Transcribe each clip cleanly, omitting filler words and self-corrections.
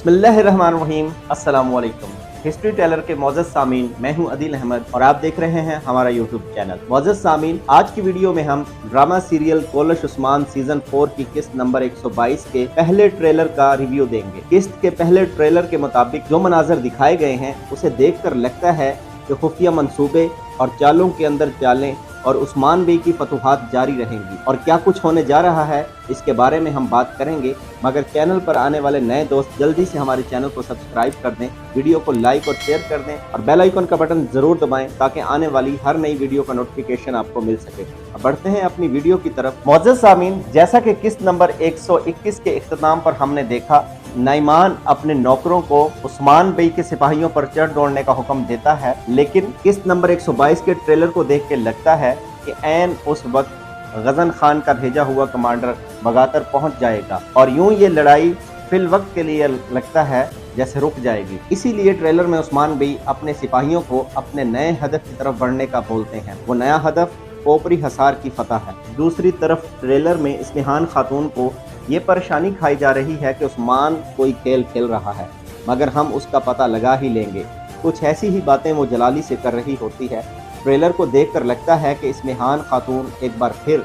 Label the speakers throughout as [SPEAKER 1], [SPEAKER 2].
[SPEAKER 1] बिस्मिल्लाहिर्रहमानिर्रहीम। अस्सलाम वालेकुम। हिस्ट्री टेलर के मोअज़्ज़ज़ सामीन, मैं हूं अदील अहमद और आप देख रहे हैं हमारा यूट्यूब चैनल। मोअज़्ज़ज़ सामीन, आज की वीडियो में हम ड्रामा सीरियल कोलश उस्मान सीजन 4 की किस्त नंबर 122 के पहले ट्रेलर का रिव्यू देंगे। किस्त के पहले ट्रेलर के मुताबिक जो मनाजर दिखाए गए हैं उसे देखकर लगता है कि खुफिया मंसूबे और चालों के अंदर चालें और उस्मान बी की फतूहात जारी रहेंगी। और क्या कुछ होने जा रहा है इसके बारे में हम बात करेंगे, मगर चैनल पर आने वाले नए दोस्त जल्दी से हमारे चैनल को सब्सक्राइब कर दें, वीडियो को लाइक और शेयर कर दें और बेल आइकन का बटन जरूर दबाएं ताकि आने वाली हर नई वीडियो का नोटिफिकेशन आपको मिल सके। अब बढ़ते हैं अपनी वीडियो की तरफ। मोअज़्ज़ज़ सामीन, जैसा कि किस्त नंबर 121 के इख्तिताम पर हमने देखा, नाइमान अपने नौकरों को उस्मान बई के सिपाहियों पर चढ़ दौड़ने का हुक्म देता है, लेकिन किस्त नंबर 122 के ट्रेलर को देख के लगता है कि ऐन उस वक्त गजन खान का भेजा हुआ कमांडर बगातर पहुंच जाएगा और यूं ये लड़ाई फिल वक्त के लिए लगता है जैसे रुक जाएगी। इसीलिए ट्रेलर में उस्मान बई अपने सिपाहियों को अपने नए हदफ की तरफ बढ़ने का बोलते हैं। वो नया हदफ कोपरी हसार की फतह है। दूसरी तरफ ट्रेलर में इस्मिहान खातून को ये परेशानी खाई जा रही है कि उस्मान कोई खेल खेल रहा है, मगर हम उसका पता लगा ही लेंगे। कुछ ऐसी ही बातें वो जलाली से कर रही होती है। ट्रेलर को देखकर लगता है कि इस्मिहान खातून एक बार फिर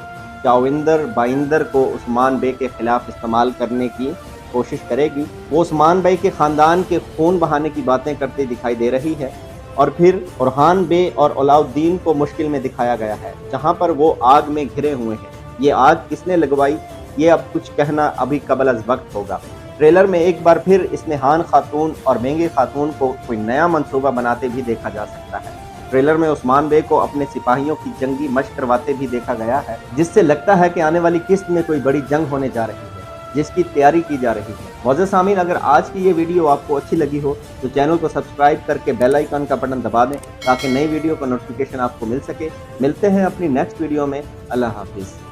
[SPEAKER 1] चाविंदर बाइंदर को उस्मान बे के खिलाफ इस्तेमाल करने की कोशिश करेगी। वो उस्मान बे के ख़ानदान के खून बहाने की बातें करते दिखाई दे रही है। और फिर बुरहान बे और अलाउद्दीन को मुश्किल में दिखाया गया है, जहाँ पर वो आग में घिरे हुए हैं। ये आग किसने लगवाई, ये अब कुछ कहना अभी कबल अज़ वक्त होगा। ट्रेलर में एक बार फिर इस्मिहान खातून और मेंगे खातून को कोई नया मंसूबा बनाते भी देखा जा सकता है। ट्रेलर में उस्मान बे को अपने सिपाहियों की जंगी मशक करवाते भी देखा गया है, जिससे लगता है कि आने वाली किस्त में कोई बड़ी जंग होने जा रही है, जिसकी तैयारी की जा रही है। मोअज़्ज़ज़ सामीन, अगर आज की ये वीडियो आपको अच्छी लगी हो तो चैनल को सब्सक्राइब करके बेल आइकन का बटन दबा दें ताकि नई वीडियो का नोटिफिकेशन आपको मिल सके। मिलते हैं अपनी नेक्स्ट वीडियो में। अल्लाह हाफिज़।